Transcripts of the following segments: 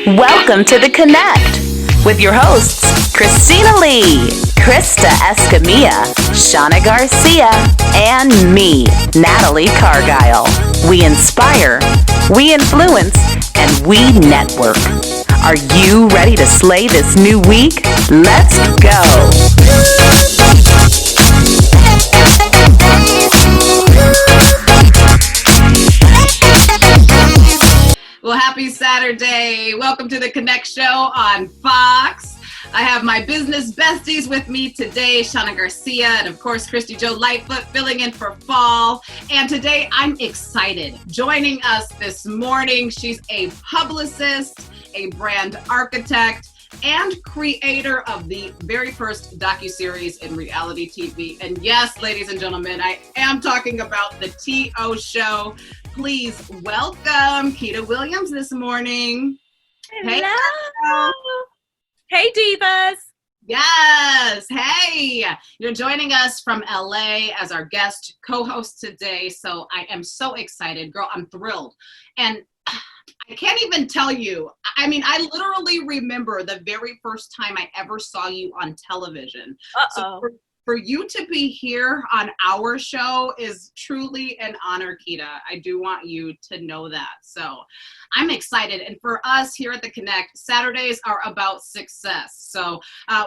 Welcome to The Connect with your hosts, Christina Lee, Krista Escamilla, Shauna Garcia, and me, Natalie Cargile. We inspire, we influence, and we network. Are you ready to slay this new week? Let's go! Well, happy Saturday. Welcome to the Connect Show on Fox. I have my business besties with me today, Shauna Garcia, and of course, Christy Jo Lightfoot filling in for fall. And today I'm excited. Joining us this morning, she's a publicist, a brand architect, and creator of the very first docuseries in reality TV. And yes, ladies and gentlemen, I am talking about the T.O. Show. Please welcome Keita Williams this morning. Hello. Hey, divas. Yes. Hey, you're joining us from LA as our guest co-host today. So I am so excited. Girl, I'm thrilled. And I can't even tell you. I mean, I literally remember the very first time I ever saw you on television. So for you to be here on our show is truly an honor, Keita. I do want you to know that. So I'm excited. And for us here at The Connect, Saturdays are about success. So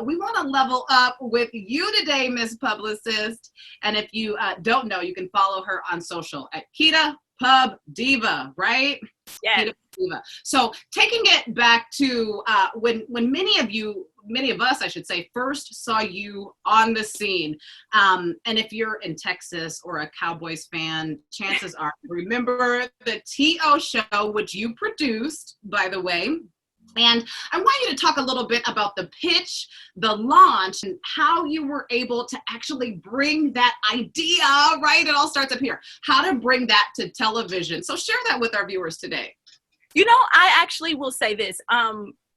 we want to level up with you today, Miss Publicist. And if you don't know, you can follow her on social at Keita Pub Diva, right? Yes. Diva. So taking it back to when many of us, I should say, first saw you on the scene. And if you're in Texas or a Cowboys fan, chances are you remember the T.O. Show, which you produced, by the way. And I want you to talk a little bit about the pitch, the launch, and how you were able to actually bring that idea, right? It all starts up here. How to bring that to television. So share that with our viewers today. You know, I actually will say this.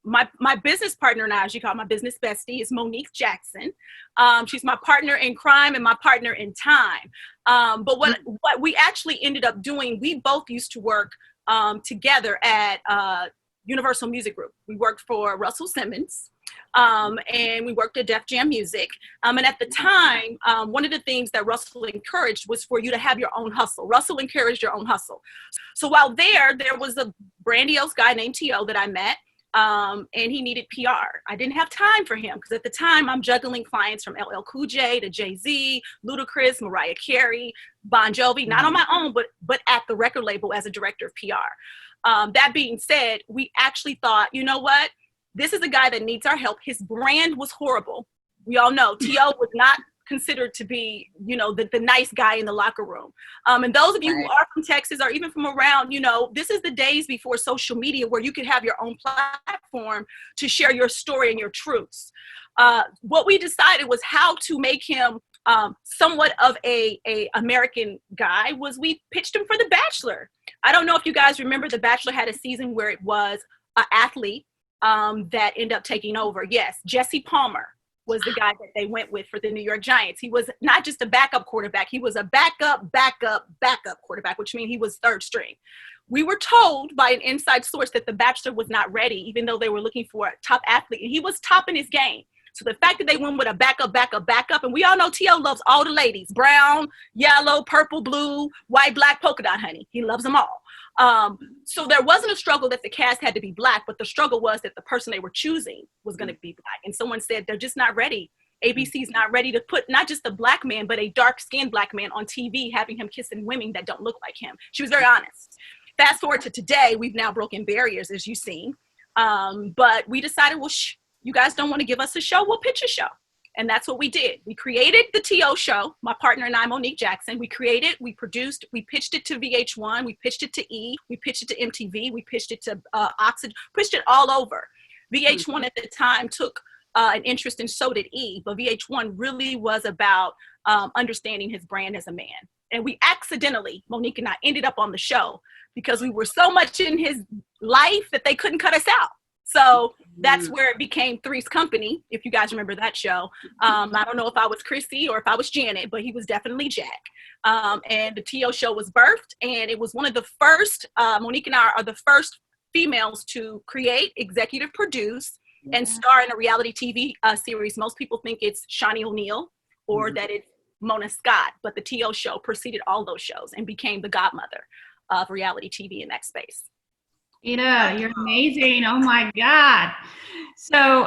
My business partner and I, as you call my business bestie, is Monique Jackson. She's my partner in crime and my partner in time. But what we actually ended up doing, we both used to work together at Universal Music Group. We worked for Russell Simmons, and we worked at Def Jam Music. And at the time, one of the things that Russell encouraged was for you to have your own hustle. Russell encouraged your own hustle. So while there was a grandiose guy named T.O. that I met, and he needed PR. I didn't have time for him because at the time I'm juggling clients from LL Cool J to Jay-Z, Ludacris, Mariah Carey, Bon Jovi, not on my own, but at the record label as a director of PR. That being said, we actually thought, you know what? This is a guy that needs our help. His brand was horrible. We all know T.O. was not considered to be, you know, the nice guy in the locker room. And those of you who are from Texas or even from around, you know, this is the days before social media where you could have your own platform to share your story and your truths. What we decided was how to make him somewhat of a American guy was we pitched him for The Bachelor. I don't know if you guys remember The Bachelor had a season where it was an athlete that ended up taking over. Yes, Jesse Palmer was the guy that they went with for the New York Giants. He was not just a backup quarterback. He was a backup quarterback, which means he was third string. We were told by an inside source that The Bachelor was not ready, even though they were looking for a top athlete. And he was top in his game. So the fact that they went with a backup, and we all know T.O. loves all the ladies, brown, yellow, purple, blue, white, black, polka dot, honey. He loves them all. So there wasn't a struggle that the cast had to be black, but the struggle was that the person they were choosing was going to be black. And someone said, they're just not ready. ABC's not ready to put not just a black man, but a dark-skinned black man on TV, having him kissing women that don't look like him. She was very honest. Fast forward to today, we've now broken barriers, as you've seen. But we decided, well, you guys don't want to give us a show, we'll pitch a show. And that's what we did. We created the T.O. Show, my partner and I, Monique Jackson. We created, we produced, we pitched it to VH1, we pitched it to E, we pitched it to MTV, we pitched it to Oxygen, pitched it all over. VH1 at the time took an interest, and so did E, but VH1 really was about understanding his brand as a man. And we accidentally, Monique and I, ended up on the show because we were so much in his life that they couldn't cut us out. So that's where it became Three's Company, if you guys remember that show. I don't know if I was Chrissy or if I was Janet, but he was definitely Jack. And the T.O. show was birthed, and it was one of the first, Monique and I are the first females to create, executive produce, and star in a reality TV series. Most people think it's Shawnee O'Neal or that it's Mona Scott, but the TO show preceded all those shows and became the godmother of reality TV in that space. Ida, you're amazing. Oh my God. So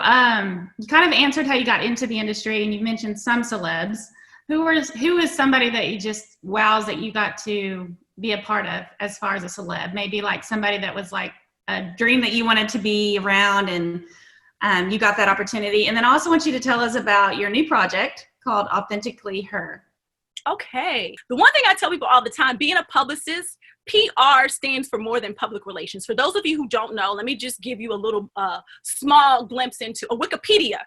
you kind of answered how you got into the industry, and you mentioned some celebs. Who is somebody that you just wows that you got to be a part of as far as a celeb? Maybe like somebody that was like a dream that you wanted to be around, and you got that opportunity. And then I also want you to tell us about your new project called Authentically Her. Okay. The one thing I tell people all the time, being a publicist, PR stands for more than public relations. For those of you who don't know, let me just give you a little small glimpse into a Wikipedia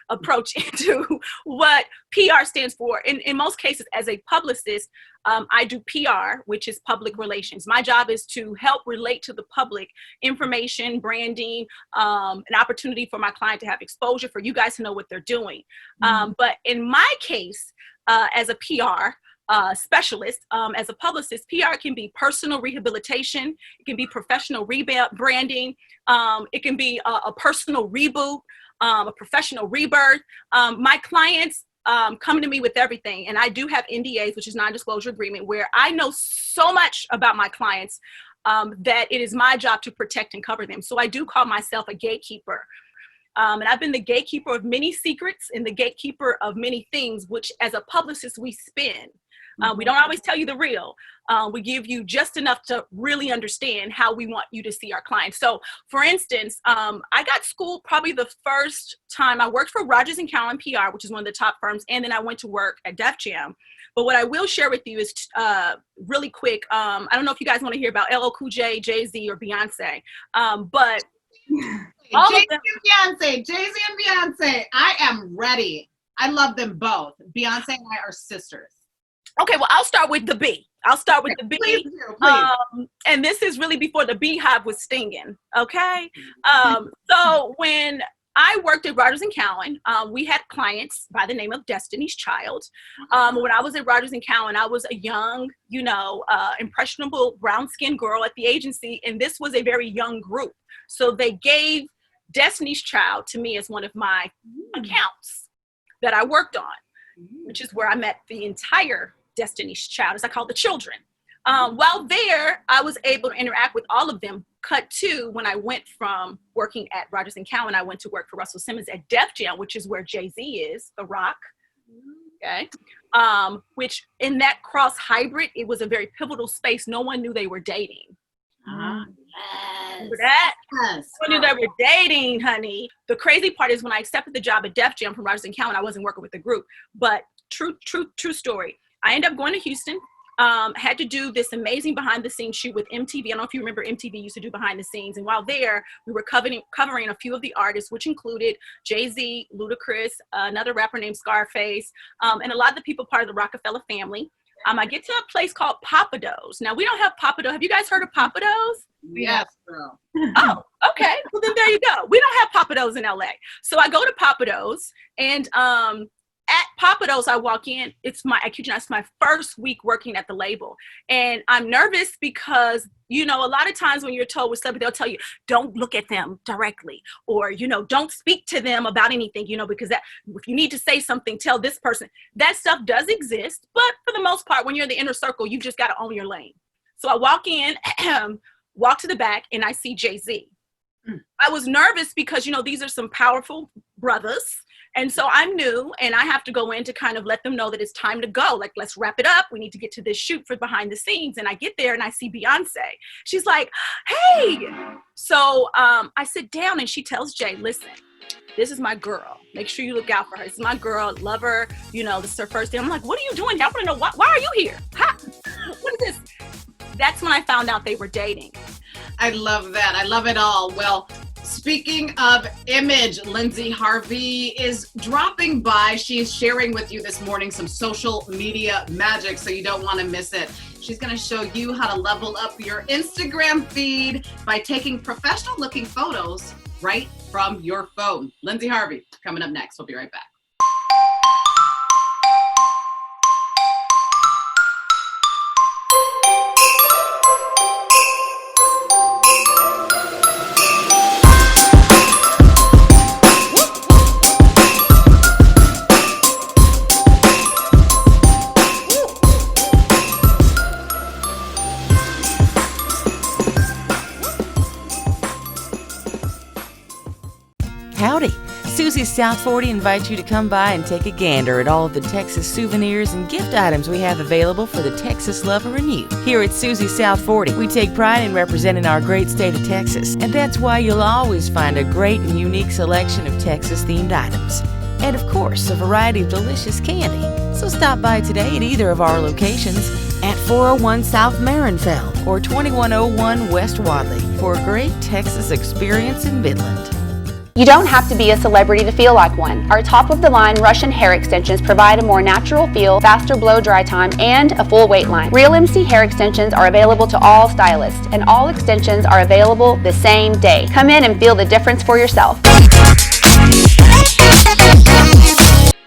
approach into what PR stands for. In most cases, as a publicist, I do PR, which is public relations. My job is to help relate to the public information, branding, an opportunity for my client to have exposure, for you guys to know what they're doing. But in my case, as a PR specialist, as a publicist, PR can be personal rehabilitation. It can be professional branding. It can be a personal reboot, a professional rebirth. My clients come to me with everything. And I do have NDAs, which is non-disclosure agreement, where I know so much about my clients that it is my job to protect and cover them. So I do call myself a gatekeeper. And I've been the gatekeeper of many secrets and the gatekeeper of many things, which as a publicist, we spin. We don't always tell you the real. We give you just enough to really understand how we want you to see our clients. So for instance, I got schooled probably the first time. I worked for Rogers & Cowan PR, which is one of the top firms. And then I went to work at Def Jam. But what I will share with you is really quick. I don't know if you guys want to hear about LL Cool J, Jay-Z, or Beyonce. But Jay-Z and Beyonce. I am ready. I love them both. Beyonce and I are sisters. Okay, well, I'll start with the B. Please do. And this is really before the beehive was stinging, okay? So when I worked at Rogers & Cowan, we had clients by the name of Destiny's Child. When I was at Rogers & Cowan, I was a young, impressionable brown-skinned girl at the agency, and this was a very young group. So they gave Destiny's Child to me as one of my accounts that I worked on, which is where I met the entire Destiny's Child, as I call the children. While there, I was able to interact with all of them. Cut to when I went from working at Rogers & Cowan, I went to work for Russell Simmons at Def Jam, which is where Jay-Z is, The Rock. Okay. Which in that cross hybrid, it was a very pivotal space. No one knew they were dating. Yes. That? Yes. No one knew they were dating, honey. The crazy part is when I accepted the job at Def Jam from Rogers & Cowan, I wasn't working with the group, but true story. I ended up going to Houston, had to do this amazing behind the scenes shoot with MTV. I don't know if you remember MTV used to do behind the scenes. And while there, we were covering a few of the artists, which included Jay-Z, Ludacris, another rapper named Scarface, and a lot of the people part of the Rockefeller family. I get to a place called Papados. Now, we don't have Papados. Have you guys heard of Papados? Yes, girl. Oh, okay. Well, then there you go. We don't have Papados in LA. So I go to Papados, and at Papados, I walk in. It's my first week working at the label. And I'm nervous because, a lot of times when you're told with somebody, they'll tell you, don't look at them directly, or, don't speak to them about anything, because that if you need to say something, tell this person. That stuff does exist. But for the most part, when you're in the inner circle, you just got to own your lane. So I walk in, walk to the back, and I see Jay-Z. I was nervous because, these are some powerful brothers. And so I'm new, and I have to go in to kind of let them know that it's time to go. Like, let's wrap it up. We need to get to this shoot for behind the scenes. And I get there and I see Beyonce. She's like, hey. So I sit down and she tells Jay, listen, this is my girl. Make sure you look out for her. This is my girl. Love her. This is her first day. I'm like, what are you doing? I want to know, why are you here? What is this? That's when I found out they were dating. I love that. I love it all. Well, speaking of image, Lyndsey Harvey is dropping by. She's sharing with you this morning some social media magic, so you don't want to miss it. She's going to show you how to level up your Instagram feed by taking professional looking photos right from your phone. Lyndsey Harvey coming up next. We'll be right back. Howdy! Susie's South 40 invites you to come by and take a gander at all of the Texas souvenirs and gift items we have available for the Texas lover in you. Here at Susie's South 40, we take pride in representing our great state of Texas, and that's why you'll always find a great and unique selection of Texas-themed items. And of course, a variety of delicious candy. So stop by today at either of our locations at 401 South Marinfell or 2101 West Wadley for a great Texas experience in Midland. You don't have to be a celebrity to feel like one. Our top-of-the-line Russian hair extensions provide a more natural feel, faster blow-dry time, and a full weight line. Real MC hair extensions are available to all stylists, and all extensions are available the same day. Come in and feel the difference for yourself.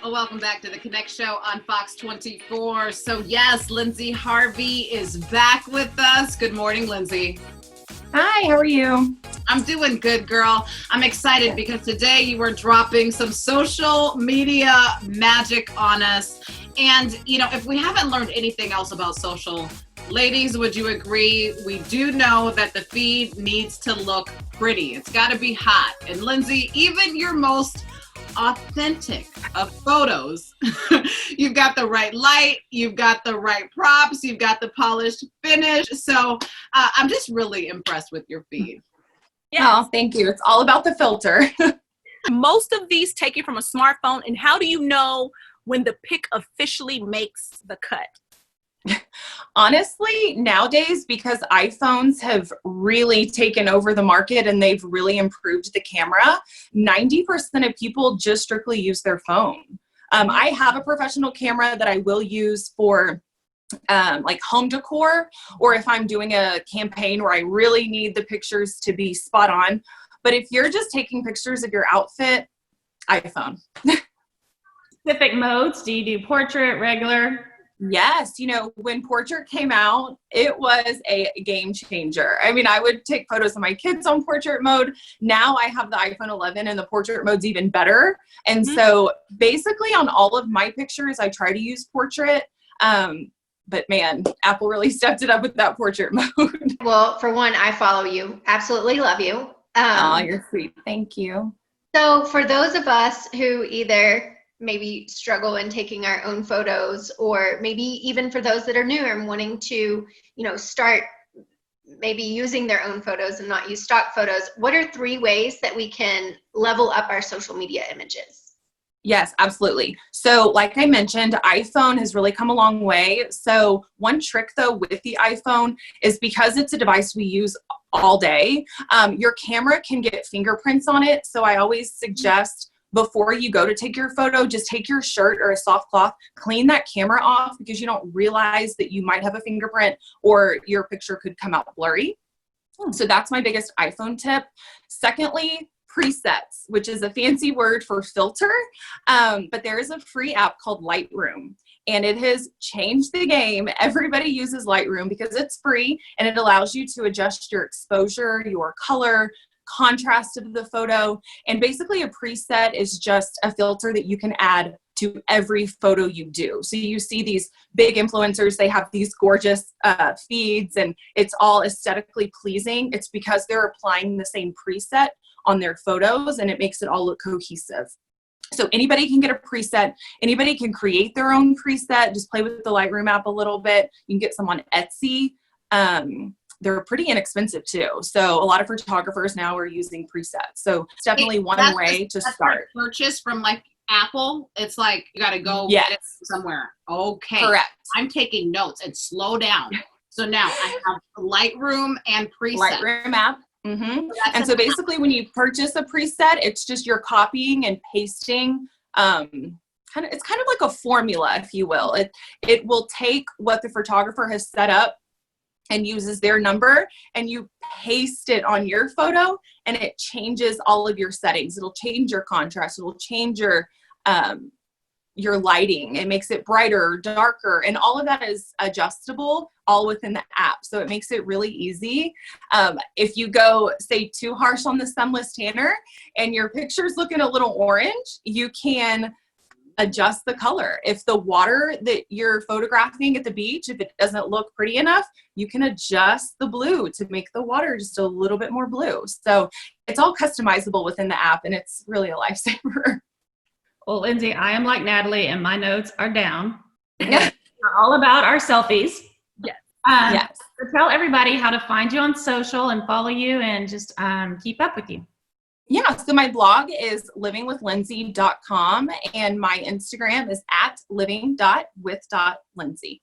Well, welcome back to the Connect Show on Fox 24. So yes, Lyndsey Harvey is back with us. Good morning, Lyndsey. Hi, how are you? I'm doing good, girl. I'm excited because today you were dropping some social media magic on us. And, you know, if we haven't learned anything else about social, ladies, would you agree? We do know that the feed needs to look pretty. It's got to be hot. And Lyndsey, even your most authentic of photos, you've got the right light, you've got the right props, you've got the polished finish. So I'm just really impressed with your feed. Yeah, oh, thank you. It's all about the filter. Most of these taken from a smartphone. And how do you know when the pic officially makes the cut? Honestly, nowadays, because iPhones have really taken over the market and they've really improved the camera, 90% of people just strictly use their phone. I have a professional camera that I will use for like home decor, or if I'm doing a campaign where I really need the pictures to be spot on. But if you're just taking pictures of your outfit, iPhone. Specific modes? Do you do portrait, regular? Yes. You know, when portrait came out, it was a game changer. I mean, I would take photos of my kids on portrait mode. Now I have the iPhone 11 and the portrait mode's even better. And so basically on all of my pictures, I try to use portrait. But man, Apple really stepped it up with that portrait mode. Well, for one, I follow you. Absolutely love you. Oh, you're sweet. Thank you. So for those of us who either maybe struggle in taking our own photos, or maybe even for those that are new and wanting to, you know, start maybe using their own photos and not use stock photos, what are 3 ways that we can level up our social media images? Yes, absolutely. So like I mentioned, iPhone has really come a long way. So one trick though with the iPhone is because it's a device we use all day, your camera can get fingerprints on it. So I always suggest before you go to take your photo, just take your shirt or a soft cloth, clean that camera off because you don't realize that you might have a fingerprint or your picture could come out blurry. So that's my biggest iPhone tip. Secondly, presets, which is a fancy word for filter, but there is a free app called Lightroom. And it has changed the game. Everybody uses Lightroom because it's free and it allows you to adjust your exposure, your color, contrast of the photo. And basically a preset is just a filter that you can add to every photo you do. So you see these big influencers, they have these gorgeous feeds and it's all aesthetically pleasing. It's because they're applying the same preset on their photos and it makes it all look cohesive. So anybody can get a preset. Anybody can create their own preset. Just play with the Lightroom app a little bit. You can get some on Etsy. They're pretty inexpensive too. So a lot of photographers now are using presets. So it's definitely one way to start. Like purchase from like Apple. It's like you got to go get it somewhere. Okay. Correct. I'm taking notes and slow down. So now I have Lightroom and preset. Lightroom app. Mm-hmm. And so basically when you purchase a preset, it's just you're copying and pasting. It's kind of like a formula, if you will. It will take what the photographer has set up and uses their number and you paste it on your photo and it changes all of your settings. It'll change your contrast. It'll change your lighting. It makes it brighter, darker, and all of that is adjustable all within the app. So it makes it really easy. If you go, say, too harsh on the sunless tanner and your picture's looking a little orange, you can adjust the color. If the water that you're photographing at the beach, if it doesn't look pretty enough, you can adjust the blue to make the water just a little bit more blue. So it's all customizable within the app, and it's really a lifesaver. Well, Lyndsey, I am like Natalie, and my notes are down. We're all about our selfies. Yes. Yes. So tell everybody how to find you on social and follow you and just keep up with you. Yeah, so my blog is livingwithlyndsey.com, and my Instagram is at living.with.lyndsey.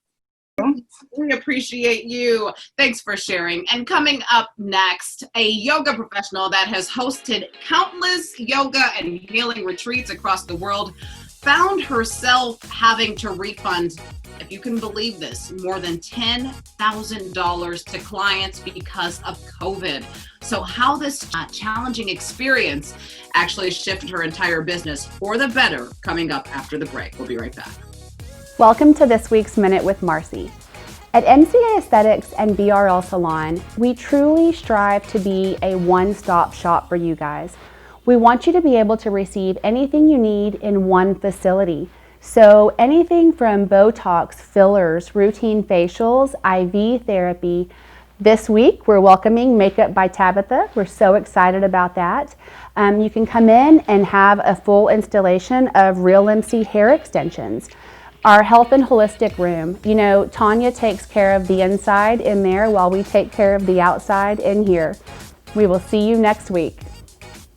We appreciate you. Thanks for sharing. And coming up next, a yoga professional that has hosted countless yoga and healing retreats across the world found herself having to refund, if you can believe this, more than $10,000 to clients because of COVID. So how this challenging experience actually shifted her entire business for the better, coming up after the break. We'll be right back. Welcome to this week's Minute with Marcy. At MCA Aesthetics and BRL Salon, we truly strive to be a one-stop shop for you guys. We want you to be able to receive anything you need in one facility. So anything from Botox, fillers, routine facials, IV therapy. This week, we're welcoming Makeup by Tabitha. We're so excited about that. You can come in and have a full installation of Real MC hair extensions. Our health and holistic room. You know, Tanya takes care of the inside in there while we take care of the outside in here. We will see you next week.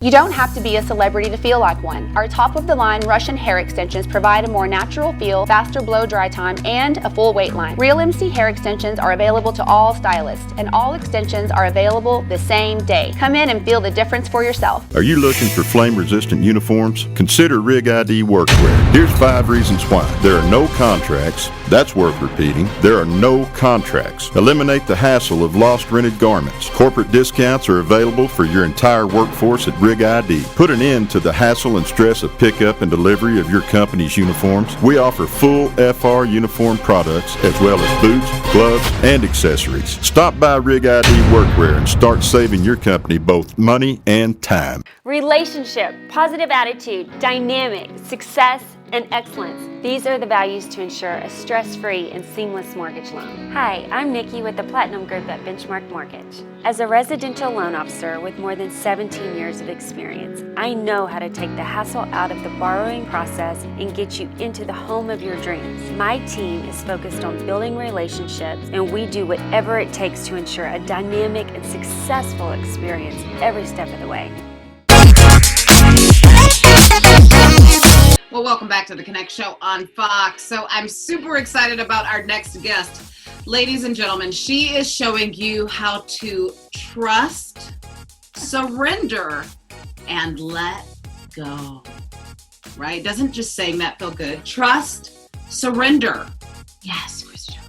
You don't have to be a celebrity to feel like one. Our top-of-the-line Russian hair extensions provide a more natural feel, faster blow-dry time, and a full wait line. Real MC hair extensions are available to all stylists, and all extensions are available the same day. Come in and feel the difference for yourself. Are you looking for flame-resistant uniforms? Consider Rig ID Workwear. Here's 5 reasons why. There are no contracts. That's worth repeating. There are no contracts. Eliminate the hassle of lost rented garments. Corporate discounts are available for your entire workforce at Rig ID. Put an end to the hassle and stress of pickup and delivery of your company's uniforms. We offer full FR uniform products as well as boots, gloves, and accessories. Stop by Rig ID Workwear and start saving your company both money and time. Relationship, positive attitude, dynamic, success, and excellence. These are the values to ensure a stress-free and seamless mortgage loan. Hi, I'm Nikki with the Platinum Group at Benchmark Mortgage. As a residential loan officer with more than 17 years of experience, I know how to take the hassle out of the borrowing process and get you into the home of your dreams. My team is focused on building relationships, and we do whatever it takes to ensure a dynamic and successful experience every step of the way. Well, welcome back to the Connect Show on Fox. So I'm super excited about our next guest. Ladies and gentlemen, she is showing you how to trust, surrender, and let go. Right? Doesn't just saying that feel good? Trust, surrender. Yes, Christian.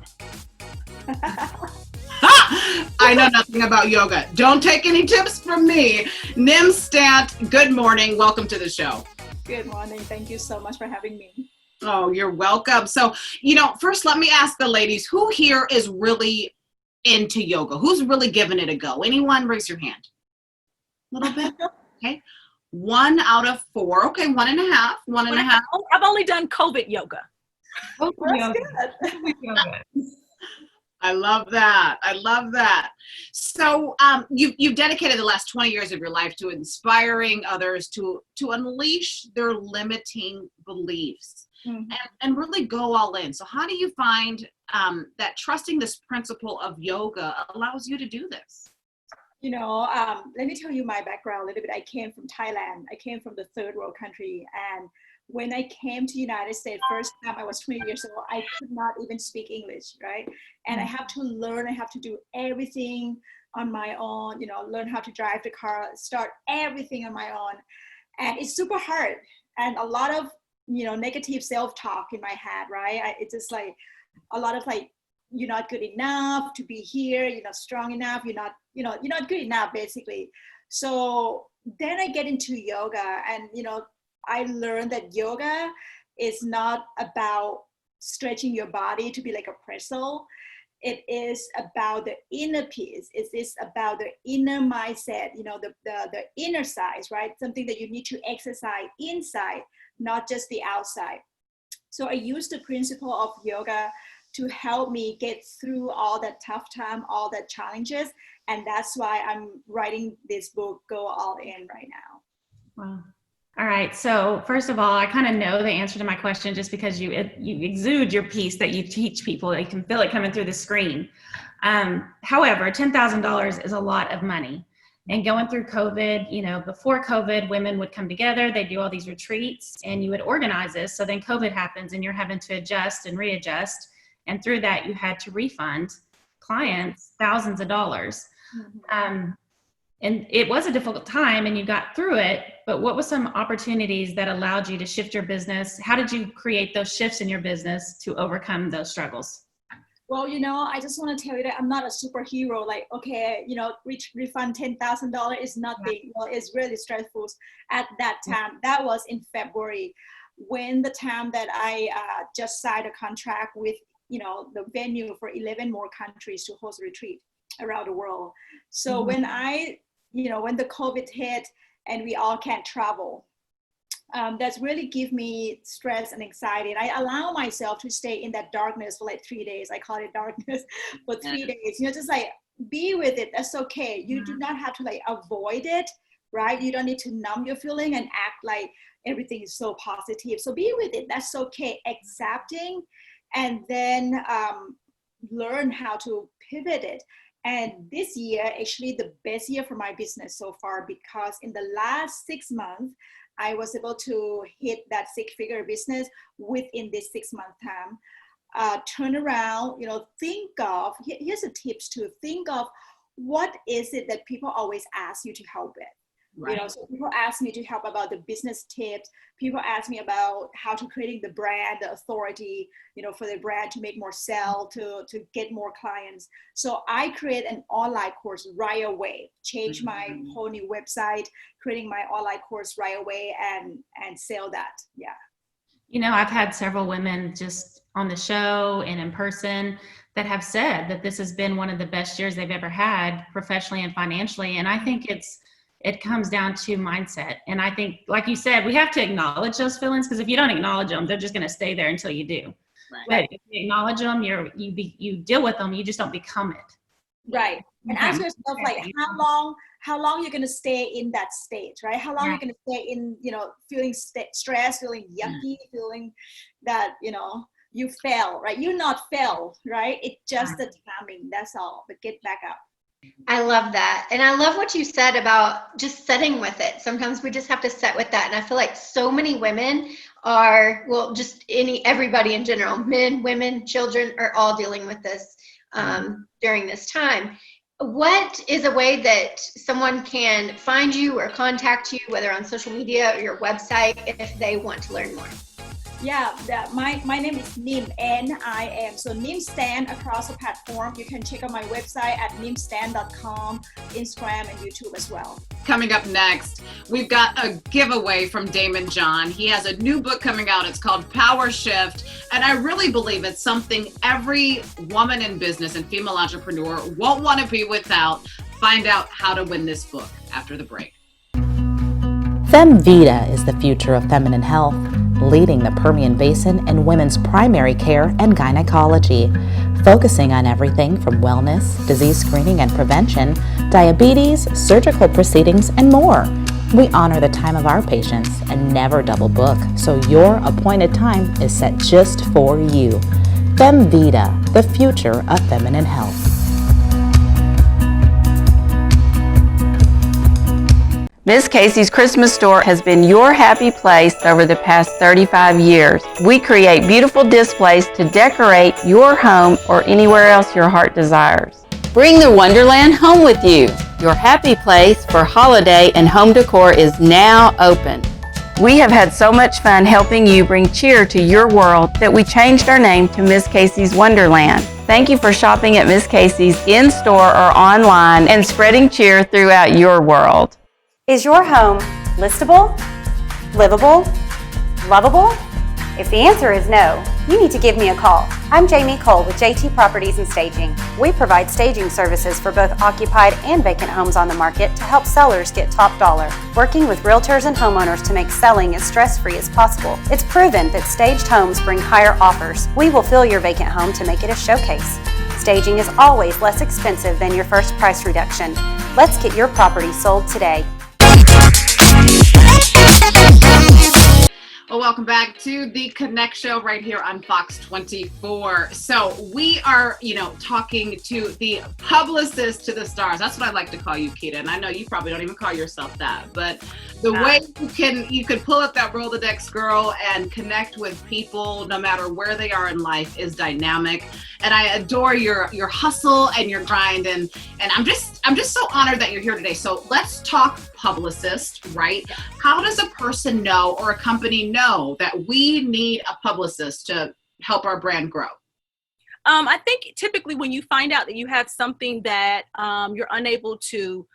I know nothing about yoga. Don't take any tips from me. Nim Stant, good morning. Welcome to the show. Good morning. Thank you so much for having me. Oh, you're welcome. So, first let me ask the ladies, who here is really into yoga? Who's really giving it a go? Anyone? Raise your hand. A little bit? Okay. 1 out of 4. Okay, 1.5. 1.5. I've only done COVID yoga. Oh, That's good. I love that. I love that. So you've dedicated the last 20 years of your life to inspiring others to unleash their limiting beliefs and really go all in. So how do you find that trusting this principle of yoga allows you to do this? Let me tell you my background a little bit. I came from Thailand. I came from the third world country. And when I came to United States, first time I was 20 years old, I could not even speak English, right? And I have to learn, I have to do everything on my own, learn how to drive the car, start everything on my own. And it's super hard. And a lot of, negative self-talk in my head, right? It's just like a lot of like, you're not good enough to be here, you're not strong enough, you're not good enough, basically. So then I get into yoga and, I learned that yoga is not about stretching your body to be like a pretzel. It is about the inner piece. It is about the inner mindset, the inner side, right? Something that you need to exercise inside, not just the outside. So I use the principle of yoga to help me get through all that tough time, all the challenges. And that's why I'm writing this book, Go All In, right now. Wow. All right. So first of all, I kind of know the answer to my question just because you exude your piece that you teach people. You can feel it coming through the screen. However, $10,000 is a lot of money. And going through COVID, before COVID, women would come together, they'd do all these retreats, and you would organize this. So then COVID happens and you're having to adjust and readjust. And through that, you had to refund clients thousands of dollars. And it was a difficult time and you got through it, but what were some opportunities that allowed you to shift your business? How did you create those shifts in your business to overcome those struggles? Well, I just want to tell you that I'm not a superhero. Like, okay, refund $10,000 is nothing. Well, it's really stressful at that time. That was in February, when the time that I just signed a contract with, the venue for 11 more countries to host a retreat around the world. So when when the COVID hit and we all can't travel, that's really give me stress and anxiety. And I allow myself to stay in that darkness for like 3 days. I call it darkness for 3 days. Just like be with it. That's okay. You do not have to like avoid it, right? You don't need to numb your feeling and act like everything is so positive. So be with it. That's okay. Accepting, and then learn how to pivot it. And this year, actually the best year for my business so far, because in the last 6 months, I was able to hit that 6-figure business within this 6-month time. Turn around, think of, here's a tips to think of what is it that people always ask you to help with. Right. So people ask me to help about the business tips. People ask me about how to creating the brand, the authority, for the brand to make more sell, to get more clients. So I create an online course right away, change my whole new website, creating my online course right away and sell that. Yeah. I've had several women just on the show and in person that have said that this has been one of the best years they've ever had professionally and financially. And I think it comes down to mindset. And I think, like you said, we have to acknowledge those feelings, because if you don't acknowledge them, they're just going to stay there until you do. Right. But if you acknowledge them, you deal with them, you just don't become it. Right. And ask yourself, like, how long you're going to stay in that state, right? How long you're going to stay in, feeling stressed, feeling yucky, feeling that, you fail, right? You not fail, right? It's just the timing, that's all. But get back up. I love that. And I love what you said about just sitting with it. Sometimes we just have to sit with that. And I feel like so many women are, everybody in general, men, women, children are all dealing with this during this time. What is a way that someone can find you or contact you, whether on social media or your website, if they want to learn more? Yeah, my name is Nim, N-I-M. So Nim Stant across the platform. You can check out my website at nimstant.com, Instagram, and YouTube as well. Coming up next, we've got a giveaway from Daymond John. He has a new book coming out. It's called Powershift. And I really believe it's something every woman in business and female entrepreneur won't want to be without. Find out how to win this book after the break. FemVita is the future of feminine health, leading the Permian Basin in women's primary care and gynecology, focusing on everything from wellness, disease screening and prevention, diabetes, surgical proceedings, and more. We honor the time of our patients and never double book, so your appointed time is set just for you. FemVita, the future of feminine health. Miss Casey's Christmas store has been your happy place over the past 35 years. We create beautiful displays to decorate your home or anywhere else your heart desires. Bring the Wonderland home with you. Your happy place for holiday and home decor is now open. We have had so much fun helping you bring cheer to your world that we changed our name to Miss Casey's Wonderland. Thank you for shopping at Miss Casey's in-store or online and spreading cheer throughout your world. Is your home listable, livable, lovable? If the answer is no, You need to give me a call. I'm Jamie Cole with JT Properties and Staging. We provide staging services for both occupied and vacant homes on the market to help sellers get top dollar, working with realtors and homeowners to make selling as stress-free as possible. It's proven that staged homes bring higher offers. We will fill your vacant home to make it a showcase. Staging is always less expensive than your first price reduction. Let's get your property sold today. Well, welcome back to the Connect Show right here on Fox 24. So we are, talking to the publicist to the stars. That's what I like to call you, Keita. And I know you probably don't even call yourself that, but the way you can pull up that Rolodex, girl, and connect with people no matter where they are in life is dynamic. And I adore your hustle and your grind. And I'm just so honored that you're here today. So let's talk publicist, right? How does a person know or a company know that we need a publicist to help our brand grow? I think typically when you find out that you have something that you're unable to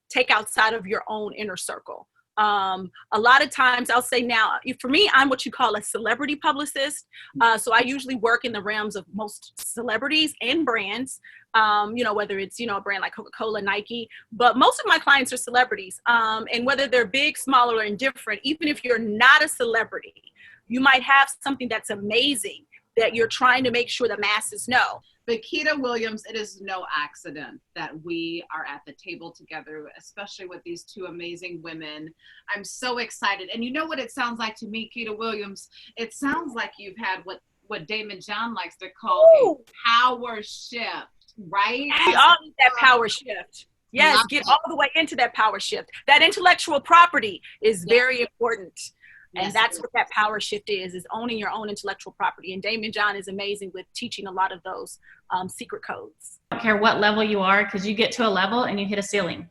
take outside of your own inner circle. A lot of times I'll say now, for me, I'm what you call a celebrity publicist. So I usually work in the realms of most celebrities and brands, whether it's, a brand like Coca-Cola, Nike, but most of my clients are celebrities. And whether they're big, small, or indifferent, even if you're not a celebrity, you might have something that's amazing that you're trying to make sure the masses know. But Keita Williams, it is no accident that we are at the table together, especially with these two amazing women. I'm so excited. And you know what it sounds like to me, Keita Williams? It sounds like you've had what Daymond John likes to call a power shift, right? We all need that power shift. Yes, get all the way into that power shift. That intellectual property is very important. And that's what that power shift is owning your own intellectual property. And Daymond John is amazing with teaching a lot of those secret codes. I don't care what level you are, because you get to a level and you hit a ceiling.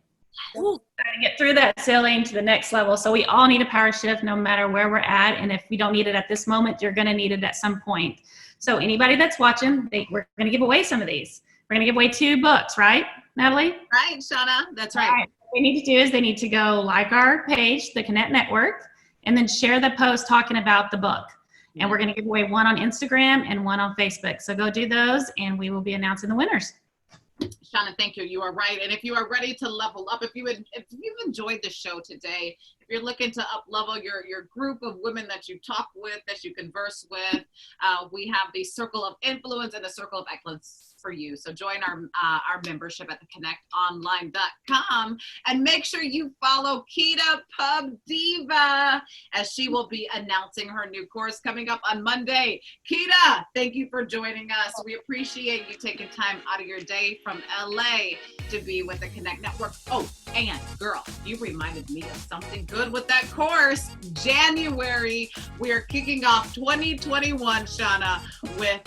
You gotta get through that ceiling to the next level. So we all need a power shift no matter where we're at. And if we don't need it at this moment, you're going to need it at some point. So anybody that's watching, we're going to give away some of these. We're going to give away 2 books, right, Natalie? Right, Shauna. That's right. What they need to do is they need to go like our page, the Connect Network, and then share the post talking about the book. And we're going to give away 1 on Instagram and 1 on Facebook. So go do those, and we will be announcing the winners. Shauna, thank you. You are right. And if you are ready to level up, if you've enjoyed the show today, if you're looking to up level your group of women that you talk with, that you converse with, we have the Circle of Influence and the Circle of Excellence for you. So join our membership at theconnectonline.com and make sure you follow Keita Pub Diva, as she will be announcing her new course coming up on Monday. Keita, thank you for joining us. We appreciate you taking time out of your day from LA to be with the Connect Network. Oh, and girl, you reminded me of something good with that course. January, we are kicking off 2021, Shauna, with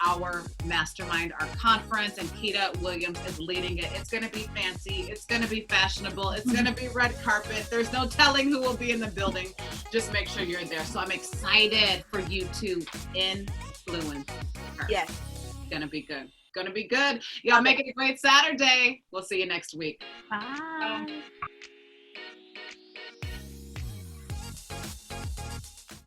our mastermind, our conference, and Keita Williams is leading it. It's going to be fancy. It's going to be fashionable. It's going to be red carpet. There's no telling who will be in the building. Just make sure you're there. So I'm excited for you to influence her. Yes. It's going to be good. Going to be good. Y'all make it a great Saturday. We'll see you next week. Bye.